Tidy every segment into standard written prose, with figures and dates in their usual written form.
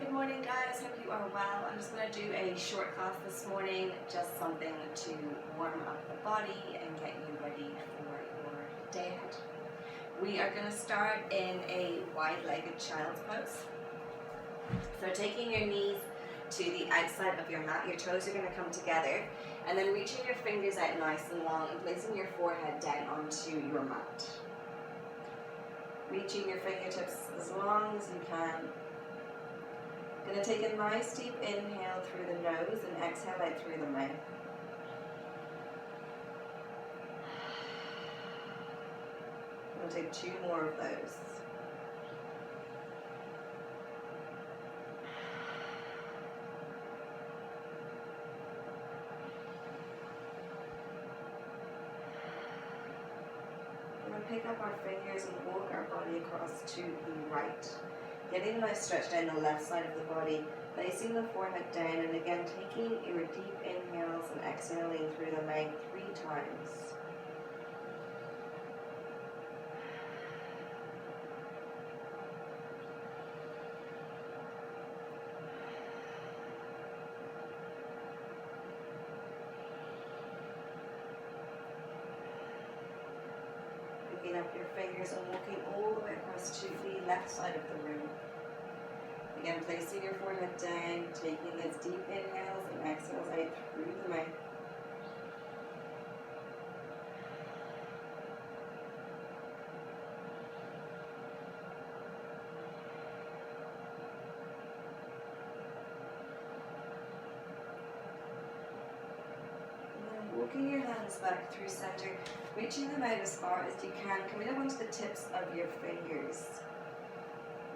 Good morning guys, hope you are well. I'm just going to do a short class this morning, just something to warm up the body and get you ready for your day ahead. We are going to start in a wide-legged child's pose. So taking your knees to the outside of your mat, your toes are going to come together, and then reaching your fingers out nice and long and placing your forehead down onto your mat. Reaching your fingertips as long as you can. Going to take a nice deep inhale through the nose and exhale out through the mouth. We'll take two more of those. We're going to pick up our fingers and walk our body across to the right. Getting a nice stretch down the left side of the body, placing the forehead down, and again taking your deep inhales and exhaling through the mouth 3 times. Picking up your fingers and walking all the way across to the left side of the room. Again, placing your forehead down, taking those deep inhales and exhales out through the mouth. And then walking your hands back through center, reaching them out as far as you can, coming up onto the tips of your fingers.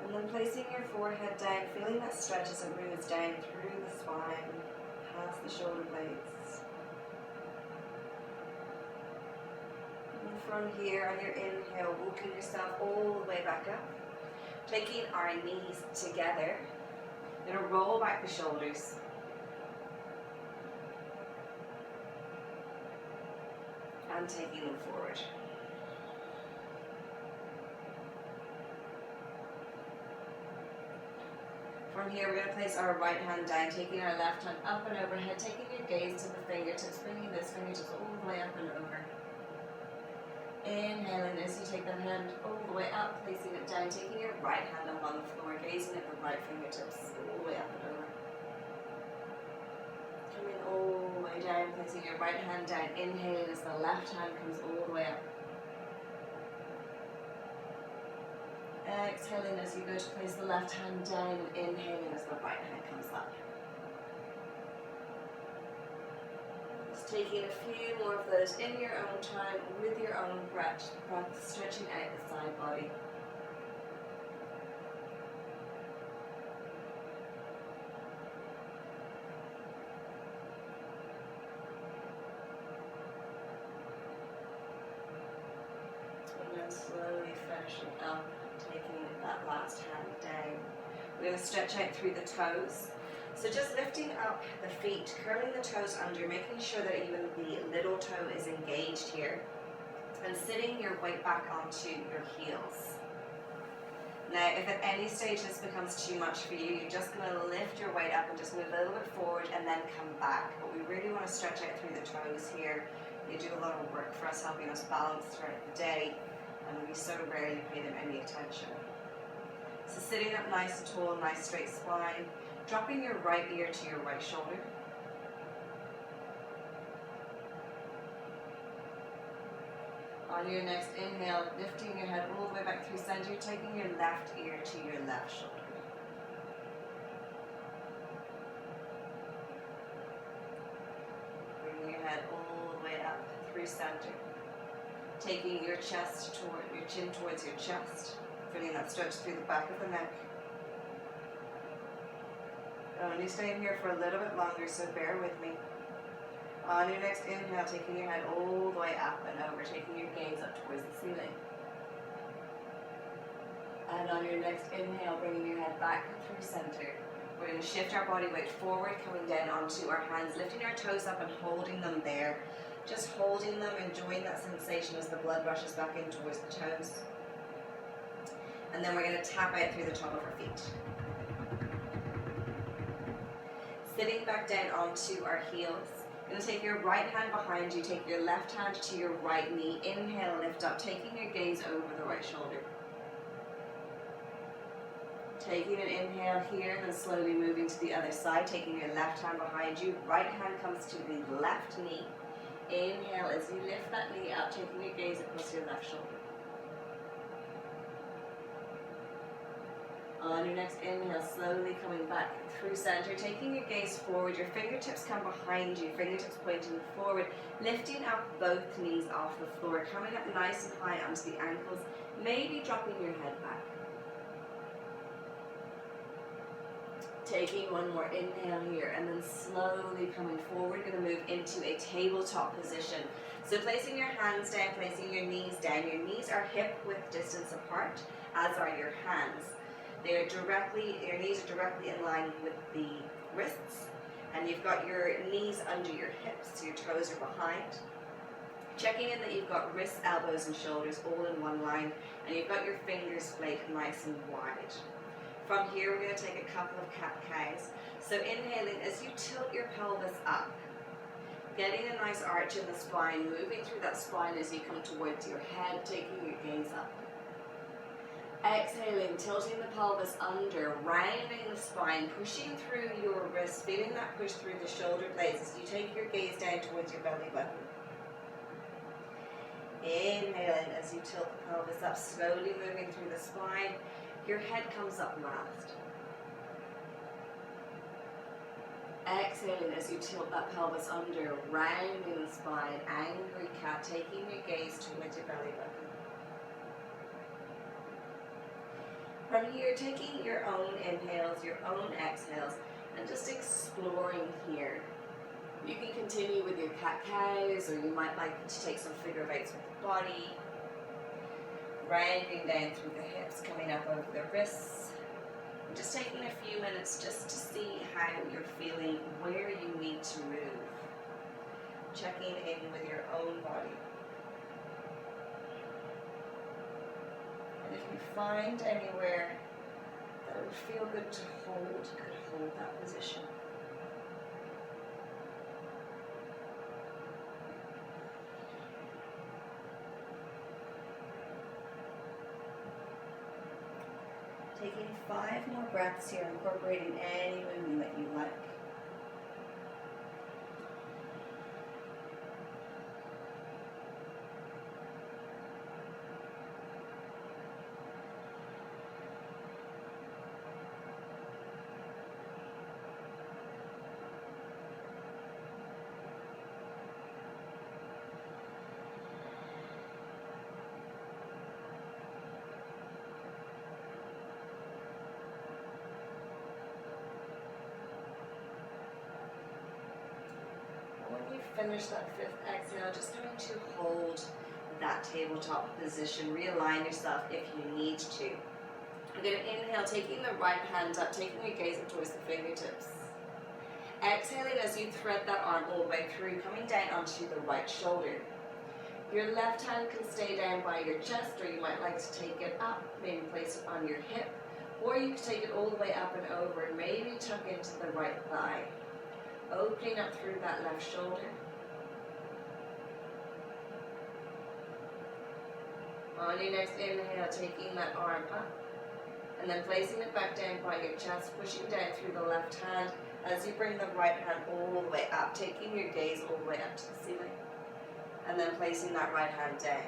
And then placing your forehead down, feeling that stretch as it moves down through the spine, past the shoulder blades. And from here, on your inhale, walking yourself all the way back up. Taking our knees together. We're going to roll back the shoulders. And taking them forward. From here, we're going to place our right hand down, taking our left hand up and overhead, taking your gaze to the fingertips, bringing those fingertips all the way up and over. Inhaling as you take the hand all the way up, placing it down, taking your right hand up on the floor, gazing at the right fingertips all the way up and over. Coming all the way down, placing your right hand down, inhaling as the left hand comes all the way up. Exhaling as you go to place the left hand down, inhaling as the right hand comes up. Just taking a few more of those in your own time, with your own breath, stretching out the side body. And then slowly finishing up. Taking that last hand down. We're going to stretch out through the toes. So just lifting up the feet, curling the toes under, making sure that even the little toe is engaged here. And sitting your weight back onto your heels. Now, if at any stage this becomes too much for you, you're just going to lift your weight up and just move a little bit forward and then come back. But we really want to stretch out through the toes here. They do a lot of work for us, helping us balance throughout the day. And we so rarely pay them any attention. So sitting up nice and tall, nice straight spine, dropping your right ear to your right shoulder. On your next inhale, lifting your head all the way back through center, taking your left ear to your left shoulder. Bringing your head all the way up through center. Taking your chest toward your chin towards your chest, feeling that stretch through the back of the neck. Only staying here for a little bit longer, so bear with me. On your next inhale, taking your head all the way up and over, taking your gaze up towards the ceiling. And on your next inhale, bringing your head back through center. We're going to shift our body weight forward, coming down onto our hands, lifting our toes up and holding them there. Just holding them, enjoying that sensation as the blood rushes back in towards the toes. And then we're going to tap out through the top of our feet. Sitting back down onto our heels. You're going to take your right hand behind you, take your left hand to your right knee. Inhale, lift up, taking your gaze over the right shoulder. Taking an inhale here and then slowly moving to the other side, taking your left hand behind you. Right hand comes to the left knee. Inhale as you lift that knee up, taking your gaze across your left shoulder. On your next inhale, slowly coming back through center, taking your gaze forward. Your fingertips come behind you, fingertips pointing forward, lifting up both knees off the floor, coming up nice and high onto the ankles, maybe dropping your head back. Taking one more inhale here and then slowly coming forward, going to move into a tabletop position. So placing your hands down, placing your knees down. Your knees are hip width distance apart, as are your hands. Your knees are directly in line with the wrists, and you've got your knees under your hips, so your toes are behind. Checking in that you've got wrists, elbows and shoulders all in one line, and you've got your fingers splayed nice and wide. From here, we're going to take a couple of cat-cows. So inhaling as you tilt your pelvis up, getting a nice arch in the spine, moving through that spine as you come towards your head, taking your gaze up. Exhaling, tilting the pelvis under, rounding the spine, pushing through your wrists, feeling that push through the shoulder blades as you take your gaze down towards your belly button. Inhaling as you tilt the pelvis up, slowly moving through the spine. Your head comes up last. Exhaling as you tilt that pelvis under, rounding the spine, angry cat, taking your gaze towards your belly button. From here, taking your own inhales, your own exhales, and just exploring here. You can continue with your cat-cows, or you might like to take some figure of eights with the body. Rounding down through the hips, coming up over the wrists. And just taking a few minutes just to see how you're feeling, where you need to move. Checking in with your own body. And if you find anywhere that it would feel good to hold, you could hold that position. Taking 5 more breaths here, incorporating any movement that you like. When you finish that 5th exhale, just going to hold that tabletop position. Realign yourself if you need to. You're going to inhale, taking the right hand up, taking your gaze up towards the fingertips. Exhaling as you thread that arm all the way through, coming down onto the right shoulder. Your left hand can stay down by your chest, or you might like to take it up, maybe place it on your hip, or you can take it all the way up and over and maybe tuck into the right thigh. Opening up through that left shoulder. On your next inhale, taking that arm up, and then placing it back down by your chest, pushing down through the left hand as you bring the right hand all the way up, taking your gaze all the way up to the ceiling, and then placing that right hand down.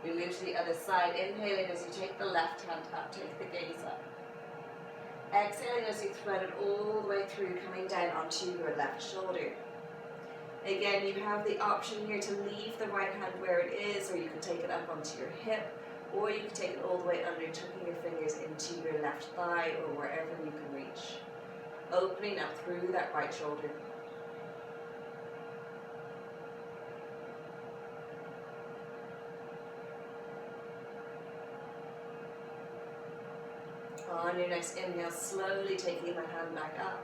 We move to the other side, inhaling as you take the left hand up, take the gaze up. Exhaling as you thread it all the way through, coming down onto your left shoulder. Again, you have the option here to leave the right hand where it is, or you can take it up onto your hip, or you can take it all the way under, tucking your fingers into your left thigh or wherever you can reach. Opening up through that right shoulder. On your next inhale, slowly taking the hand back up,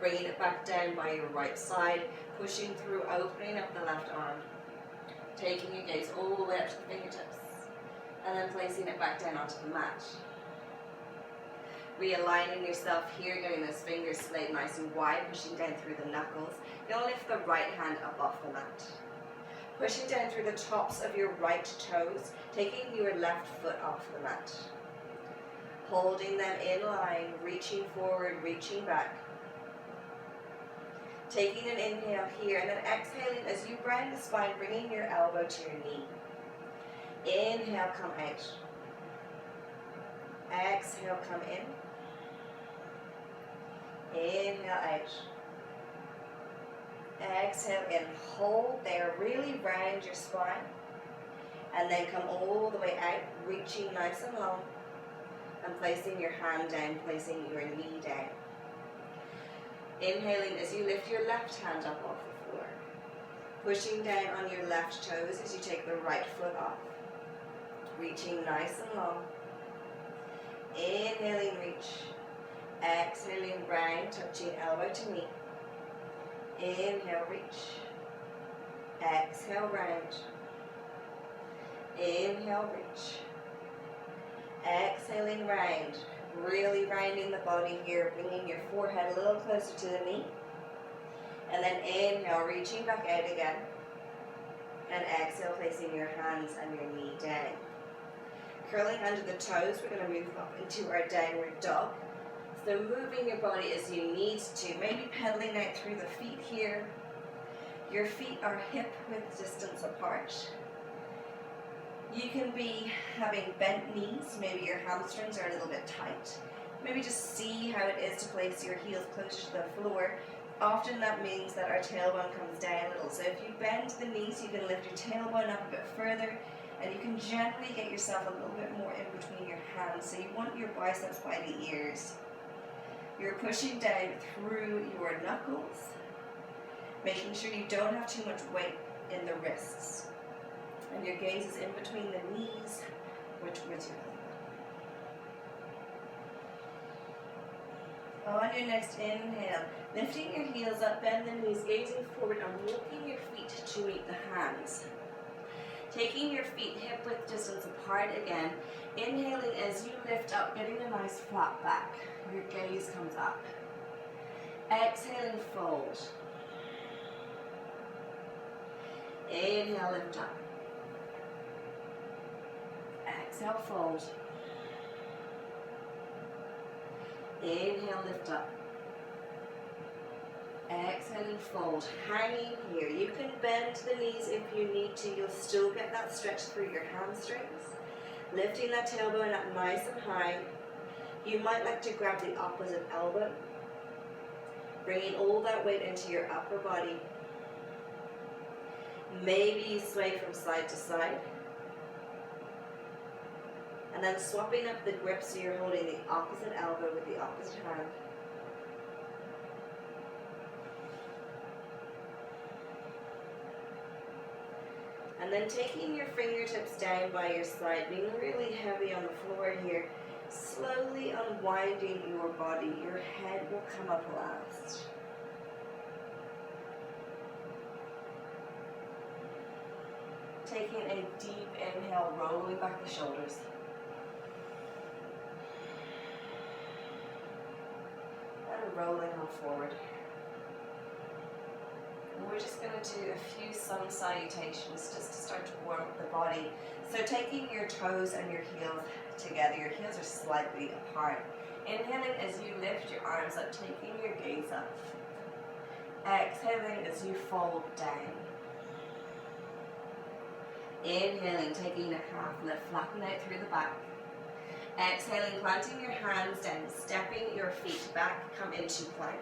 bringing it back down by your right side, pushing through, opening up the left arm, taking your gaze all the way up to the fingertips, and then placing it back down onto the mat. Realigning yourself here, getting those fingers splayed nice and wide, pushing down through the knuckles. You'll lift the right hand up off the mat. Pushing down through the tops of your right toes, taking your left foot off the mat. Holding them in line, reaching forward, reaching back. Taking an inhale here, and then exhaling as you grind the spine, bringing your elbow to your knee. Inhale, come out. Exhale, come in. Inhale, out. Exhale in, hold there, really round your spine. And then come all the way out, reaching nice and long. And placing your hand down, placing your knee down. Inhaling as you lift your left hand up off the floor. Pushing down on your left toes as you take the right foot off. Reaching nice and long. Inhaling, reach. Exhaling, round, touching elbow to knee. Inhale, reach. Exhale, round. Inhale, reach. Exhaling, round. Really rounding the body here, bringing your forehead a little closer to the knee. And then inhale, reaching back out again. And exhale, placing your hands and your knee down. Curling under the toes, we're going to move up into our downward dog. So moving your body as you need to, maybe pedaling out through the feet here. Your feet are hip width distance apart. You can be having bent knees, maybe your hamstrings are a little bit tight. Maybe just see how it is to place your heels closer to the floor. Often that means that our tailbone comes down a little. So if you bend the knees, you can lift your tailbone up a bit further, and you can gently get yourself a little bit more in between your hands. So you want your biceps by the ears. You're pushing down through your knuckles, making sure you don't have too much weight in the wrists. And your gaze is in between the knees, which towards your belly. On your next inhale, lifting your heels up, bend the knees, gazing forward and walking your feet to meet the hands. Taking your feet hip width distance apart again, inhaling as you lift up, getting a nice flat back. Your gaze comes up. Exhaling, fold. Inhale, lift up. Exhale, fold. Inhale, lift up. Exhale and fold. Hanging here. You can bend the knees if you need to. You'll still get that stretch through your hamstrings. Lifting that tailbone up nice and high. You might like to grab the opposite elbow. Bringing all that weight into your upper body. Maybe you sway from side to side. And then swapping up the grip so you're holding the opposite elbow with the opposite hand. And then taking your fingertips down by your side, being really heavy on the floor here, slowly unwinding your body. Your head will come up last. Taking a deep inhale, rolling back the shoulders. And rolling on forward. And we're just going to do a few sun salutations just to start to warm up the body. So taking your toes and your heels together, your heels are slightly apart. Inhaling as you lift your arms up, taking your gaze up. Exhaling as you fold down. Inhaling, taking a half lift, flatten out through the back. Exhaling, planting your hands down, stepping your feet back, come into plank.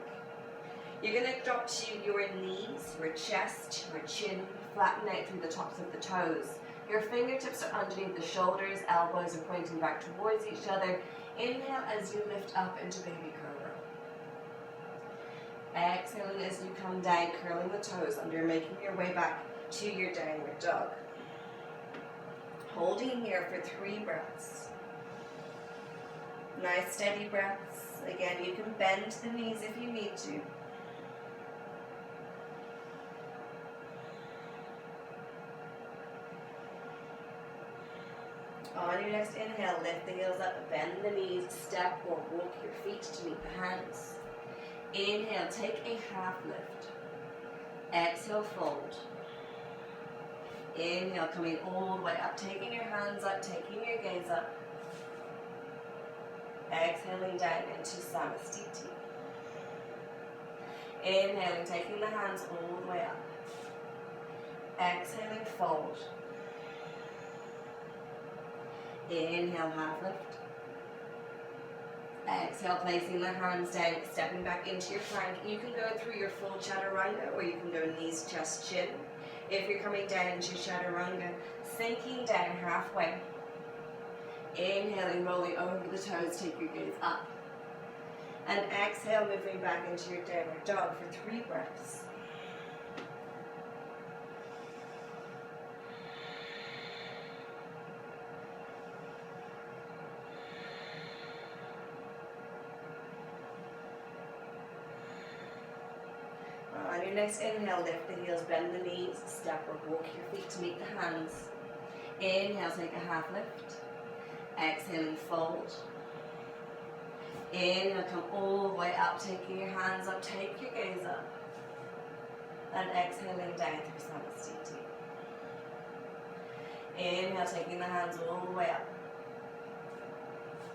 You're going to drop to your knees, your chest, your chin, flatten out through the tops of the toes. Your fingertips are underneath the shoulders, elbows are pointing back towards each other. Inhale as you lift up into baby cobra. Exhaling as you come down, curling the toes under, making your way back to your downward dog. Holding here for 3 breaths. Nice steady breaths. Again, you can bend the knees if you need to. On your next next inhale, lift the heels up, bend the knees, step or walk your feet to meet the hands. Inhale, take a half lift. Exhale, fold. Inhale, coming all the way up, taking your hands up, taking your gaze up. Exhaling down into Samastiti. Inhaling, taking the hands all the way up. Exhaling, fold. Inhale, half lift. Exhale, placing the hands down, stepping back into your plank. You can go through your full chaturanga or you can go knees, chest, chin. If you're coming down into chaturanga, sinking down halfway. Inhaling, rolling over the toes, take your gaze up. And exhale, moving back into your downward dog for 3 breaths. On your next inhale, lift the heels, bend the knees, step or walk your feet to meet the hands. Inhale, take a half lift. Exhaling, fold. Inhale, come all the way up, taking your hands up, take your gaze up. And exhaling down through Samastiti. Inhale, taking the hands all the way up.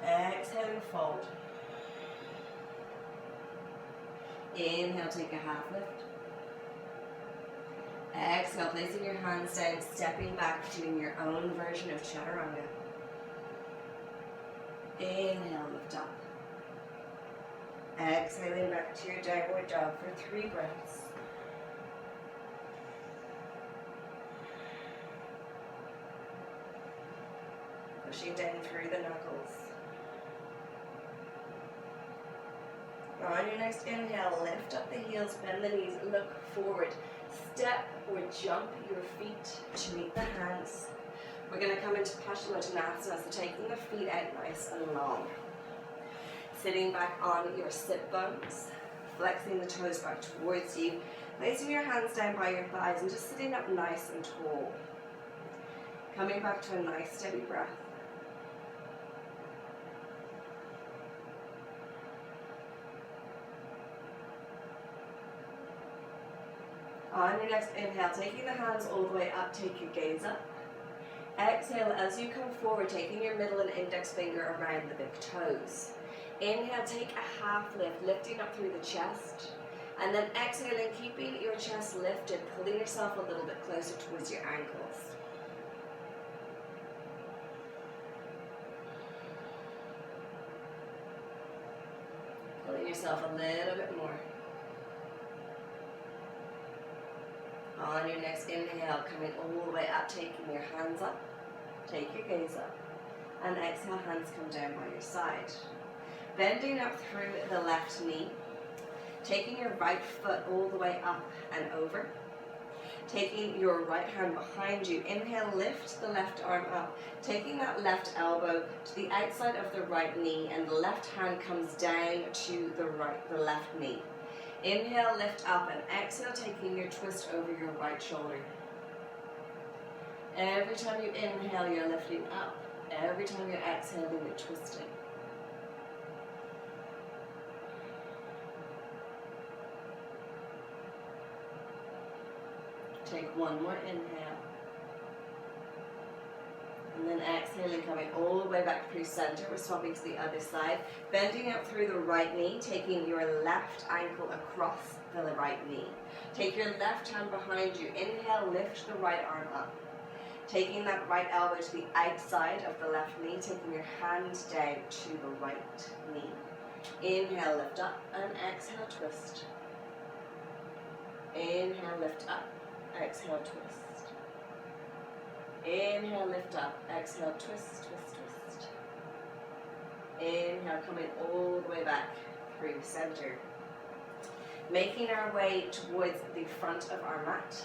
Exhaling, fold. Inhale, take a half lift. Exhale, placing your hands down, stepping back, doing your own version of chaturanga. Inhale, lift up. Exhaling back to your downward dog for 3 breaths. Pushing down through the knuckles. On your next inhale, lift up the heels, bend the knees, look forward. Step or jump your feet to meet the hands. We're going to come into Paschimottanasana, so taking the feet out nice and long. Sitting back on your sit bones, flexing the toes back towards you, placing your hands down by your thighs and just sitting up nice and tall. Coming back to a nice steady breath. On your next inhale, taking the hands all the way up, take your gaze up. Exhale as you come forward, taking your middle and index finger around the big toes. Inhale, take a half lift, lifting up through the chest. And then exhaling, keeping your chest lifted, pulling yourself a little bit closer towards your ankles. Pulling yourself a little bit more. On your next inhale, coming all the way up, taking your hands up, take your gaze up, and exhale, hands come down by your side. Bending up through the left knee, taking your right foot all the way up and over, taking your right hand behind you. Inhale, lift the left arm up, taking that left elbow to the outside of the right knee, and the left hand comes down to the left knee. Inhale, lift up, and exhale, taking your twist over your right shoulder. Every time you inhale, you're lifting up. Every time you're exhaling, you're twisting. Take one more inhale. And then exhaling, coming all the way back through center. We're swapping to the other side. Bending up through the right knee, taking your left ankle across the right knee. Take your left hand behind you. Inhale, lift the right arm up. Taking that right elbow to the outside of the left knee, taking your hand down to the right knee. Inhale, lift up, and exhale, twist. Inhale, lift up, exhale, twist. Inhale, lift up, exhale, twist, twist, twist. Inhale, coming all the way back through center. Making our way towards the front of our mat.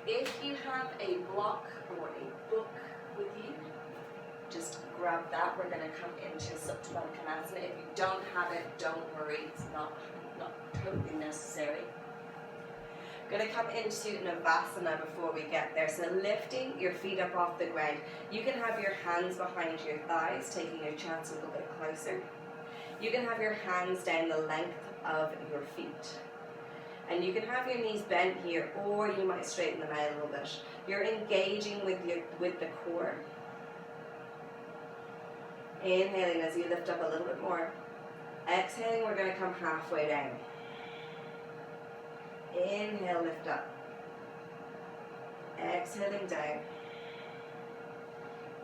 If you have a block or a book with you, just grab that. We're going to come into Supta Baddha Konasana. If you don't have it, don't worry. It's not totally necessary. Going to come into Navasana before we get there. So lifting your feet up off the ground. You can have your hands behind your thighs, taking your chest a little bit closer. You can have your hands down the length of your feet. And you can have your knees bent here, or you might straighten them out a little bit. You're engaging with the core. Inhaling as you lift up a little bit more. Exhaling, we're going to come halfway down. Inhale, lift up. Exhaling down.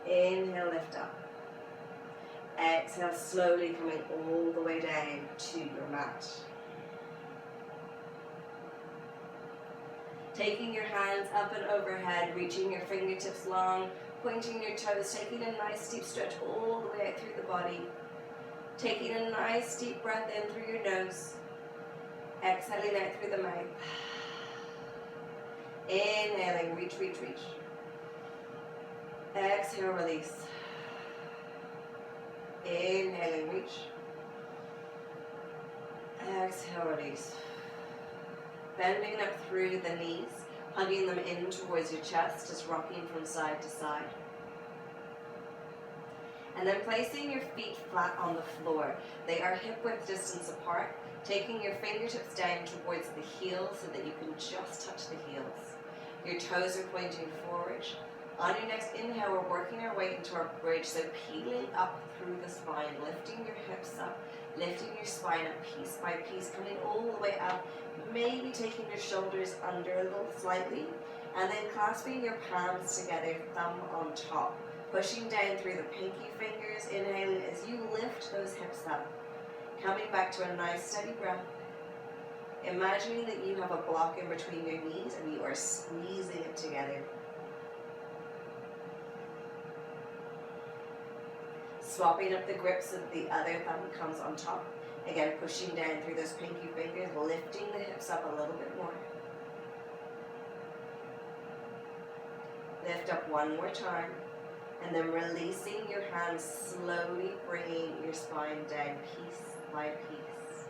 Inhale, lift up. Exhale, slowly coming all the way down to your mat. Taking your hands up and overhead, reaching your fingertips long, pointing your toes, taking a nice deep stretch all the way out through the body. Taking a nice deep breath in through your nose. Exhaling out through the mouth. Inhaling, reach, reach, reach. Exhale, release. Inhaling, reach. Exhale, release. Bending up through the knees, hugging them in towards your chest, just rocking from side to side. And then placing your feet flat on the floor. They are hip width distance apart. Taking your fingertips down towards the heels so that you can just touch the heels. Your toes are pointing forward. On your next inhale, we're working our way into our bridge, so peeling up through the spine, lifting your hips up, lifting your spine up piece by piece, coming all the way up, maybe taking your shoulders under a little slightly, and then clasping your palms together, thumb on top, pushing down through the pinky fingers, inhaling as you lift those hips up, coming back to a nice steady breath, imagining that you have a block in between your knees and you are squeezing it together. Swapping up the grip so that the other thumb comes on top. Again, pushing down through those pinky fingers, lifting the hips up a little bit more. Lift up one more time, and then releasing your hands, slowly bringing your spine down piece by piece.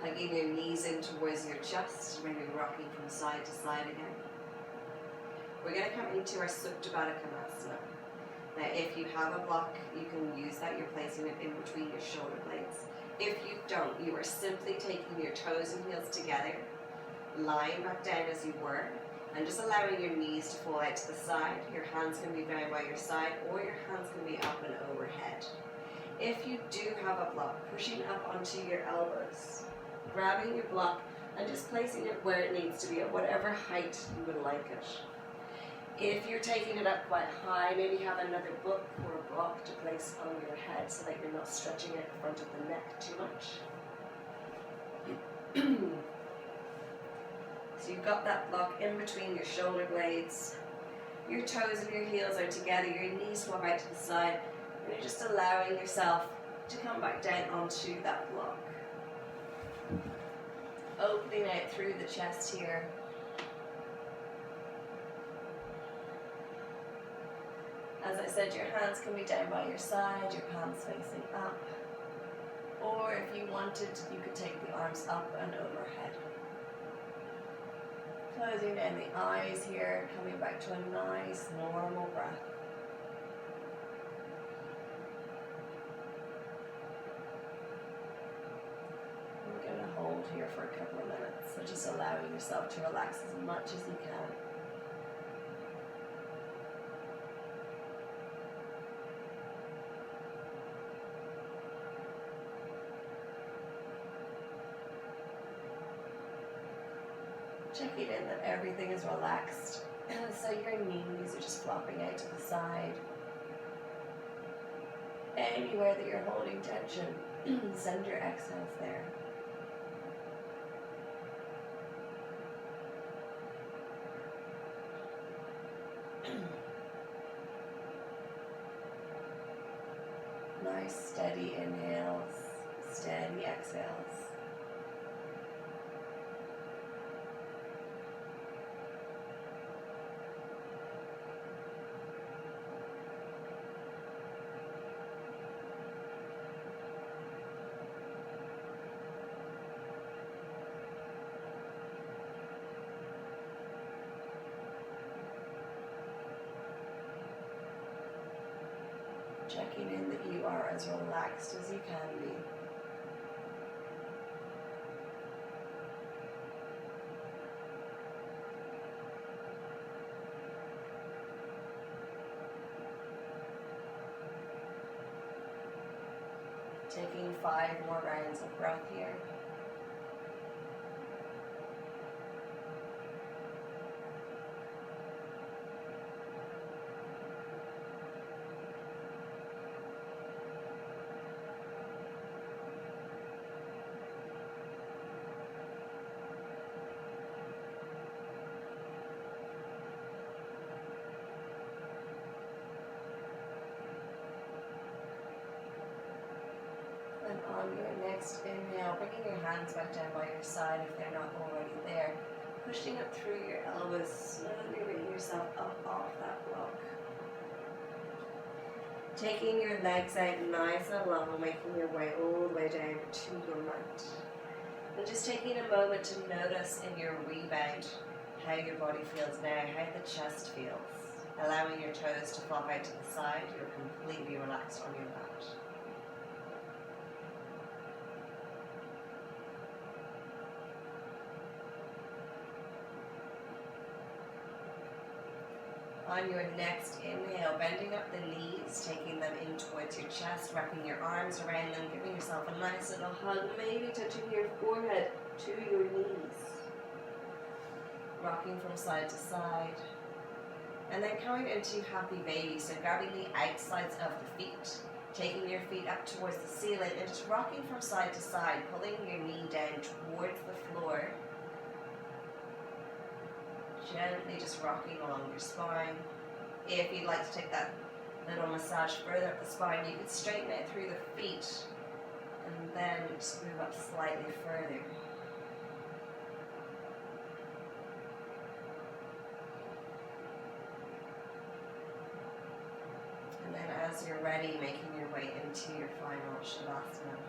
Hugging your knees in towards your chest, maybe rocking from side to side again. We're going to come into our Supta Baddha Konasana. Now, if you have a block, you can use that. You're placing it in between your shoulder blades. If you don't, you are simply taking your toes and heels together, lying back down as you were, and just allowing your knees to fall out to the side. Your hands can be down by your side, or your hands can be up and overhead. If you do have a block, pushing up onto your elbows, grabbing your block, and just placing it where it needs to be, at whatever height you would like it. If you're taking it up quite high, maybe have another book or a block to place on your head so that you're not stretching out the front of the neck too much. So you've got that block in between your shoulder blades. Your toes and your heels are together, your knees swap out to the side, and you're just allowing yourself to come back down onto that block. Opening out through the chest here. As I said, your hands can be down by your side, your palms facing up. Or if you wanted, you could take the arms up and overhead. Closing down the eyes here, coming back to a nice, normal breath. We're going to hold here for a couple of minutes, so just allowing yourself to relax as much as you can. Checking in that everything is relaxed, so your knees are just flopping out to the side. Anywhere that you're holding tension, send your exhales there. Nice steady inhales, steady exhales. Checking in that you are as relaxed as you can be. Taking 5 more rounds of breath here. And on your next inhale, bringing your hands back down by your side if they're not already there. Pushing up through your elbows, slowly bringing yourself up off that block. Taking your legs out nice and long, making your way all the way down to your mat. And just taking a moment to notice in your rebound how your body feels now, how the chest feels. Allowing your toes to flop out to the side, you're completely relaxed on your mat. On your next inhale, bending up the knees, taking them in towards your chest, wrapping your arms around them, giving yourself a nice little hug, maybe touching your forehead to your knees. Rocking from side to side. And then coming into happy baby, so grabbing the outsides of the feet, taking your feet up towards the ceiling and just rocking from side to side, pulling your knee down towards the floor. Gently just rocking along your spine. If you'd like to take that little massage further up the spine, you could straighten it through the feet and then just move up slightly further. And then as you're ready, making your way into your final Shavasana.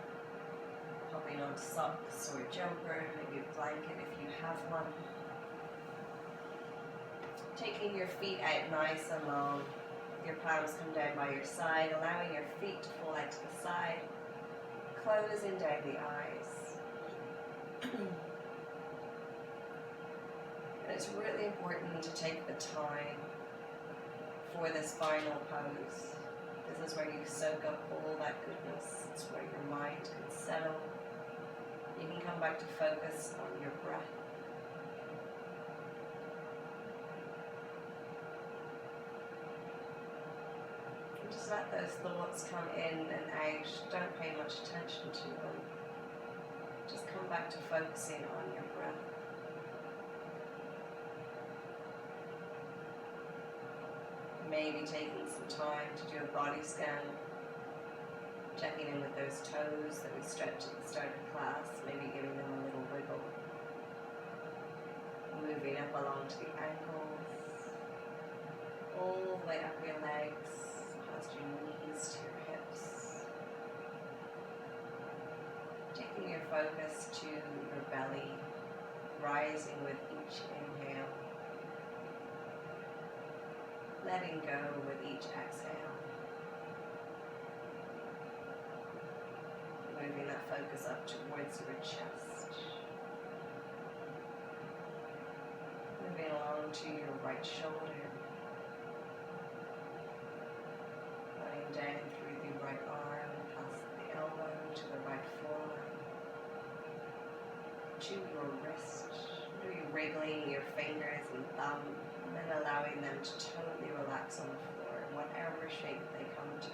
Popping on socks or a jumper, maybe a blanket if you have one. Taking your feet out nice and long. Your palms come down by your side, allowing your feet to fall out to the side. Closing down the eyes. And it's really important to take the time for this final pose. This is where you soak up all that goodness. It's where your mind can settle. You can come back to focus on your breath. Just let those thoughts come in and out. Don't pay much attention to them. Just come back to focusing on your breath. Maybe taking some time to do a body scan. Checking in with those toes that we stretched at the start of class. Maybe giving them a little wiggle. Moving up along to the ankles. All the way up your legs. Past your knees to your hips. Taking your focus to your belly, rising with each inhale. Letting go with each exhale. Moving that focus up towards your chest. Moving along to your right shoulder. Down through the right arm, past the elbow, to the right forearm, to your wrist, maybe wriggling your fingers and thumb, and then allowing them to totally relax on the floor in whatever shape they come to.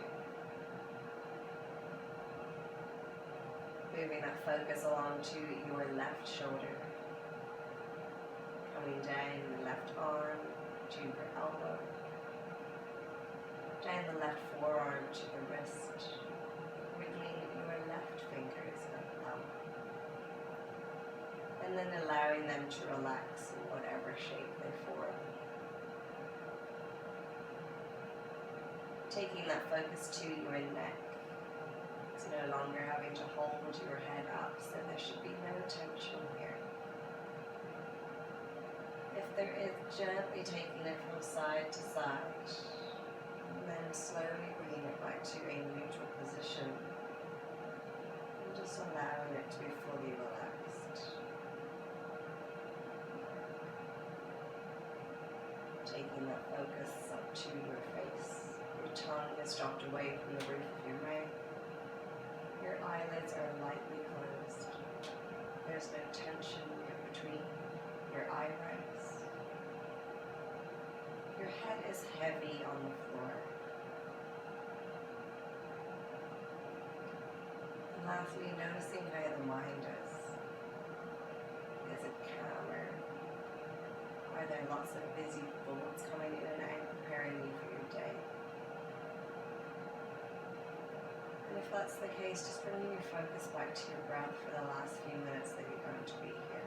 Moving that focus along to your left shoulder, coming down the left arm to your elbow, down the left forearm to the wrist, wriggling your left fingers and thumb, and then allowing them to relax in whatever shape they form. Taking that focus to your neck. It's no longer having to hold your head up, so there should be no tension here. If there is, gently taking it from side to side. And then slowly bringing it back to a neutral position. And just allowing it to be fully relaxed. Taking that focus up to your face. Your tongue is dropped away from the roof of your mouth. Your eyelids are lightly closed. There's no tension in between your eyebrows. Your head is heavy on the floor. And lastly, noticing how the mind is. Is it calmer? Are there lots of busy thoughts coming in and out, preparing you for your day? And if that's the case, just bringing your focus back to your breath for the last few minutes that you're going to be here.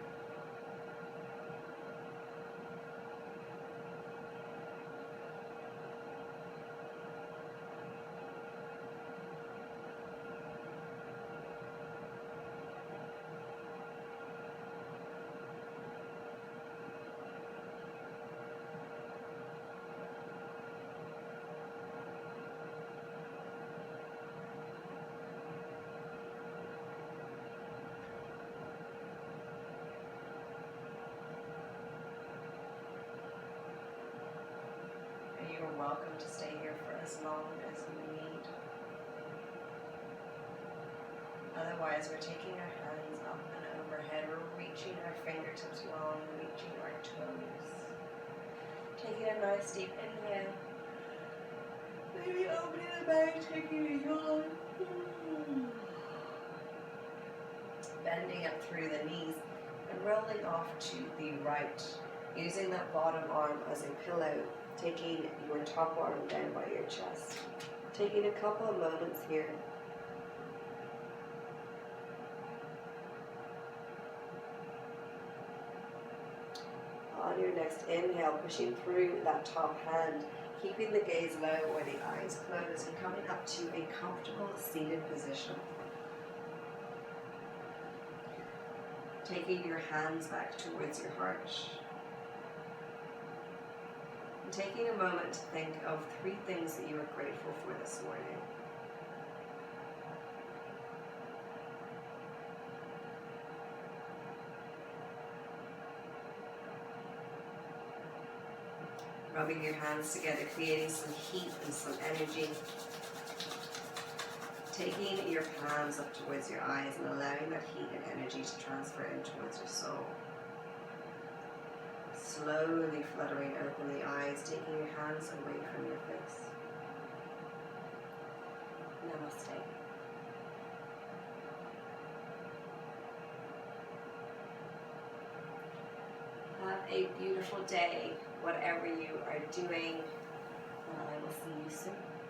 You're welcome to stay here for as long as you need. Otherwise, we're taking our hands up and overhead. We're reaching our fingertips long, reaching our toes. Taking a nice deep inhale. Maybe opening the mouth, taking a yawn. Bending up through the knees and rolling off to the right. Using that bottom arm as a pillow. Taking your top arm down by your chest. Taking a couple of moments here. On your next inhale, pushing through that top hand, keeping the gaze low or the eyes closed, and coming up to a comfortable seated position. Taking your hands back towards your heart. And taking a moment to think of 3 things that you are grateful for this morning. Rubbing your hands together, creating some heat and some energy. Taking your palms up towards your eyes and allowing that heat and energy to transfer in towards your soul. Slowly fluttering open the eyes, taking your hands away from your face. Namaste. Have a beautiful day, whatever you are doing, and I will see you soon.